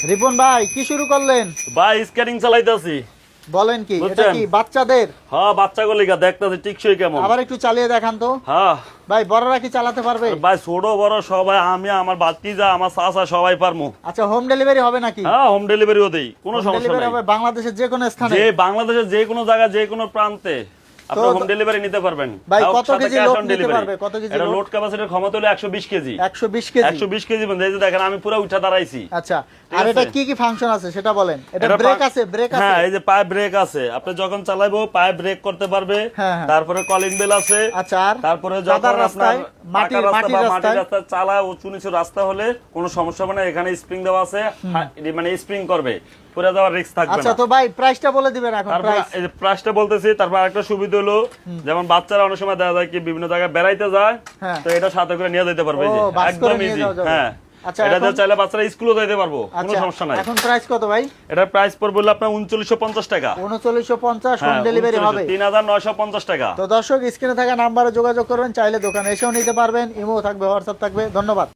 রিপন ভাই কি শুরু করলেন? ভাই স্কেটিং চালাইতাছি। বলেন কি, এটা বুঝছেন? কি বাচ্চাদের? হ্যাঁ, বাচ্চাগুলিকা দেখতাছি টিকসই কেমন। আবার একটু চালিয়ে দেখান তো। হ্যাঁ ভাই বড়রা কি চালাতে পারবে? ভাই, ছোট বড় সবাই, আমি আমার বাতিজা আমার চাচা সবাই পারমু। আচ্ছা, হোম ডেলিভারি হবে নাকি? হ্যাঁ, হোম ডেলিভারিও দেই, কোনো হোম সমস্যা ডেলিভারি নাই। হবে বাংলাদেশের যে কোনো স্থানে? যে বাংলাদেশের যে কোনো জায়গায় যে কোনো প্রান্তে আপনি হোম ডেলিভারি নিতে পারবেন। ভাই তাও কত সাথে কেজি cash লোড on নিতে delivery। পারবে? কত কেজি এটা লোড? লোড ক্যাপাসিটির ক্ষমতা হলো 120 কেজি। 120 কেজি। 120 কেজি বন্ধু, এই যে দেখেন আমি পুরো উঠা দাঁড়াইছি। আচ্ছা, ঠিক আর এটা আছে? কি কি ফাংশন আছে সেটা বলেন। এটা এটা ব্রেক আছে? ব্রেক আছে? হ্যাঁ, এই যে পায়ে ব্রেক আছে, আপনি যখন চালাইবো পায়ে ব্রেক করতে পারবে। হ্যাঁ, হ্যাঁ। তারপরে কলিং বেল আছে। আচ্ছা, আর তারপরে কাদার যখন আপনার রাস্তায়, মাটির রাস্তা বা মাটির রাস্তায়? রাস্তা চালায় উঁচু নিচু রাস্তা হলে কোনো সমস্যা হবে না। এখানে স্প্রিং দেওয়া আছে, মানে স্প্রিং করবে, পড়ে যাওয়ার রিস্ক থাকবে আচ্ছা, না। তো ভাই প্রাইসটা বলে দিবেন এখন। তারপর প্রাইস এই যে প্রাইসটা বলতেছি, তারপর আরেকটা সুবিধা হলো, যেমন বাচ্চারা অনেক সময় দেখা যায় কি বিভিন্ন জায়গায় বেড়াইতে যায়, হ্যাঁ। তো এটা সাথে করে নিয়ে যেতে পারবে। এই যে ও, বাস করে একদম নিয়ে ইজি। যাওয়া যাবে। হ্যাঁ, আচ্ছা, এটা দিয়ে এখন- চাইলে বাচ্চারা স্কুলে যেতে পারবো, কোনো আচ্ছা, সমস্যা নাই। এখন প্রাইস কত ভাই? এটার প্রাইস পড়বে হলো আপনার 3950 টাকা। 3950 হোম হ্যাঁ, ডেলিভারি হবে। 3950 টাকা। তো দর্শক, স্ক্রিনে থাকা নাম্বারে যোগাযোগ করবেন, চাইলে দোকানে এসেও নিতে পারবেন, ইমো থাকবে, হোয়াটসঅ্যাপ থাকবে। ধন্যবাদ।